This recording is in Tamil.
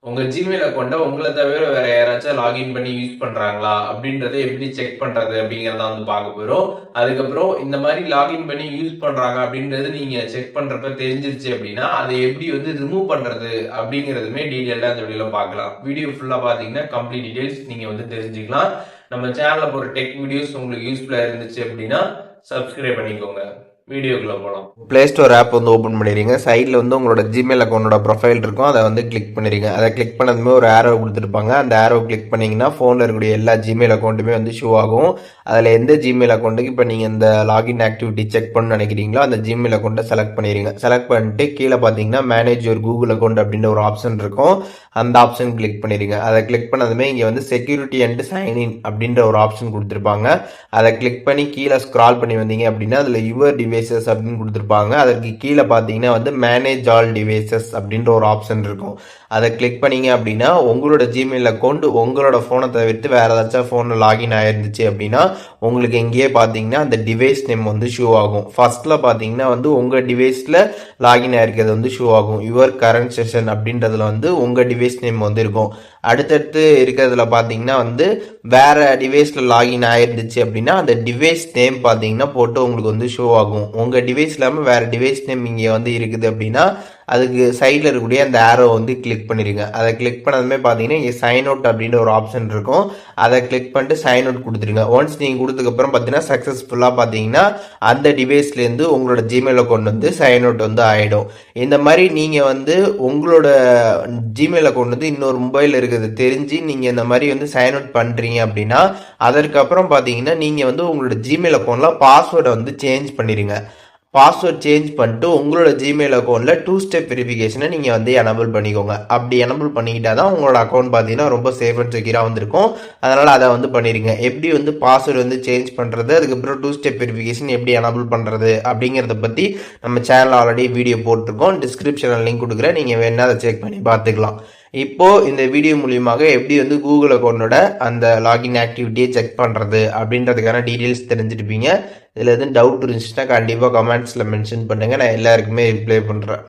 உங்க Gmail அக்கவுண்ட்ட உங்கள தவிர வேற யாராச்சும் லாகின் பண்ணி யூஸ் பண்றாங்களா? அப்படின்றத எப்படி செக் பண்றது அப்படிங்கிறத வந்து பார்க்க போறோம். அதுக்கப்புறம் இந்த மாரி லாகின் பண்ணி யூஸ் பண்றாங்க அப்படின்றது நீங்க செக் பண்றப்ப தெரிஞ்சிருச்சு அப்படின்னா, அதை எப்படி வந்து ரிமூவ் பண்றது அப்படிங்கிறதுமே டீடைலா இந்த வீடியோல பார்க்கலாம். வீடியோ ஃபுல்லா பார்த்தீங்கன்னா, கம்ப்ளீட் டீடைல்ஸ் நீங்க வந்து தெரிஞ்சுக்கலாம். நம்ம சேனல்ல போற டெக் வீடியோஸ் உங்களுக்கு யூஸ்ஃபுல்லா இருந்துச்சு அப்படின்னா, சப்ஸ்கிரைப் பண்ணிக்கோங்க. வீடியோக்குள்ள போலாம். ப்ளே ஸ்டோர் ஆப் வந்து ஓப்பன் பண்ணிடுங்க. சைடில் வந்து உங்களோட ஜிமெயில் அக்கௌண்டோட ப்ரொஃபைல் இருக்கும். அதை வந்து கிளிக் பண்ணிடுங்க. அதை கிளிக் பண்ணதுமே ஒரு ஆரோ கொடுத்துருப்பாங்க. அந்த ஆரோ கிளிக் பண்ணிங்கன்னா ஃபோனில் இருக்கக்கூடிய எல்லா ஜிமெயில் அக்கௌண்ட்டுமே வந்து ஷோ ஆகும். அதில் எந்த ஜிமெயில் அக்கௌண்ட்டுக்கு இப்போ நீங்கள் இந்த லாகின் ஆக்டிவிட்டி செக் பண்ண நினைக்கிறீங்களோ அந்த ஜிமெயில் அக்கௌண்ட்டை செலக்ட் பண்ணிடுங்க. செலக்ட் பண்ணிட்டு கீழே பார்த்தீங்கன்னா மேனேஜ் யுவர் கூகுள் அக்கௌண்ட் அப்படின்ற ஒரு ஆப்ஷன் இருக்கும். அந்த ஆப்ஷன் கிளிக் பண்ணிடுங்க. அதை கிளிக் பண்ணதுமே இங்கே வந்து செக்யூரிட்டி அண்ட் சைன்இன் அப்படின்ற ஒரு ஆப்ஷன் கொடுத்துருப்பாங்க. அதை கிளிக் பண்ணி கீழே ஸ்க்ரால் பண்ணி வந்தீங்க அப்படின்னா அதில் யுவர் டிவைசஸ் அப்படின்னு கொடுத்துருப்பாங்க. அதற்கு கீழே பார்த்தீங்கன்னா வந்து மேனேஜ் ஆல் டிவைசஸ் அப்படின்ற ஒரு ஆப்ஷன் இருக்கும். அதை கிளிக் பண்ணீங்க அப்படின்னா உங்களோட ஜிமெயில் அக்கௌண்ட் உங்களோட ஃபோனை தவிர்த்து வேறு ஏதாச்சும் ஃபோனில் லாகின் ஆயிருந்துச்சு அப்படின்னா உங்களுக்கு எங்கேயே பார்த்தீங்கன்னா அந்த டிவைஸ் நேம் வந்து ஷோ ஆகும். ஃபர்ஸ்ட்டில் பார்த்தீங்கன்னா வந்து உங்கள் டிவைஸில் லாகின் ஆயிருக்கிறது வந்து ஷோ ஆகும். யுவர் கரண்ட் செஷன் அப்படின்றதுல வந்து உங்கள் டிவைஸ் நேம் வந்து இருக்கும். அடுத்தடுத்து இருக்கிறதுல பார்த்தீங்கன்னா வந்து வேற டிவைஸில் லாகின் ஆயிருந்துச்சு அப்படின்னா அந்த டிவைஸ் நேம் பார்த்தீங்கன்னா போட்டு உங்களுக்கு வந்து ஷோ ஆகும். உங்கள் டிவைஸ் இல்லாமல் வேறு டிவைஸ் நேம் இங்கே வந்து இருக்குது அப்படின்னா அதுக்கு சைடில் இருக்கக்கூடிய அந்த ஆரோ வந்து கிளிக் பண்ணிடுங்க. அதை கிளிக் பண்ணதுமே பார்த்தீங்கன்னா இங்கே சைன் அவுட் அப்படின்ற ஒரு ஆப்ஷன் இருக்கும். அதை கிளிக் பண்ணிட்டு சைன் அவுட் கொடுத்துருங்க. ஒன்ஸ் நீங்கள் கொடுத்ததுக்கப்புறம் பார்த்தீங்கன்னா சக்ஸஸ்ஃபுல்லாக பார்த்தீங்கன்னா அந்த டிவைஸ்லேருந்து உங்களோட ஜிமெயில் அக்கௌண்ட் வந்து சைன் அவுட் வந்து ஆகிடும். இந்த மாதிரி நீங்கள் வந்து உங்களோட ஜிமெயில் அக்கௌண்ட் வந்து இன்னொரு மொபைல் இருக்குது தெரிஞ்சு நீங்கள் இந்த மாதிரி வந்து சைன் அவுட் பண்ணுறீங்க அப்படின்னா அதற்கப்புறம் பார்த்தீங்கன்னா நீங்கள் வந்து உங்களோட ஜிமெயில் அக்கௌண்ட்டில் பாஸ்வேர்டை வந்து சேஞ்ச் பண்ணிடுங்க. பாஸ்வேர்ட் சேஞ்ச் பண்ணிட்டு உங்களோட ஜிமெயில் அக்கௌண்ட்டில் 2 ஸ்டெப் வெரிஃபிகேஷனை நீங்கள் வந்து எனபிள் பண்ணிக்கோங்க. அப்படி எனபிள் பண்ணிக்கிட்டா தான் உங்களோட அக்கௌண்ட் பார்த்தீங்கன்னா ரொம்ப சேஃப் அண்ட் செக்யூராக வந்திருக்கும். அதனால் அதை வந்து பண்ணிடுங்க. எப்படி வந்து பாஸ்வேர்டு வந்து சேஞ்ச் பண்ணுறது, அதுக்கப்புறம் 2 ஸ்டெப் வெரிஃபிகேஷன் எப்படி எனபிள் பண்ணுறது அப்படிங்கிறத பற்றி நம்ம சேனல் ஆல்ரெடி வீடியோ போட்டிருக்கோம். டிஸ்கிரிப்ஷனில் லிங்க் கொடுக்குறேன். நீங்கள் வேணால் அதை செக் பண்ணி பார்த்துக்கலாம். இப்போ இந்த வீடியோ மூலியமாக எப்படி வந்து கூகுள் அக்கௌண்டோட அந்த லாகின் ஆக்டிவிட்டியை செக் பண்ணுறது அப்படின்றதுக்கான டீட்டெயில்ஸ் தெரிஞ்சுட்டுப்பீங்க. இதில் எதுவும் டவுட் இருந்துச்சுன்னா கண்டிப்பாக கமெண்ட்ஸில் மென்ஷன் பண்ணுங்கள். நான் எல்லாருக்குமே ரிப்ளை பண்ணுறேன்.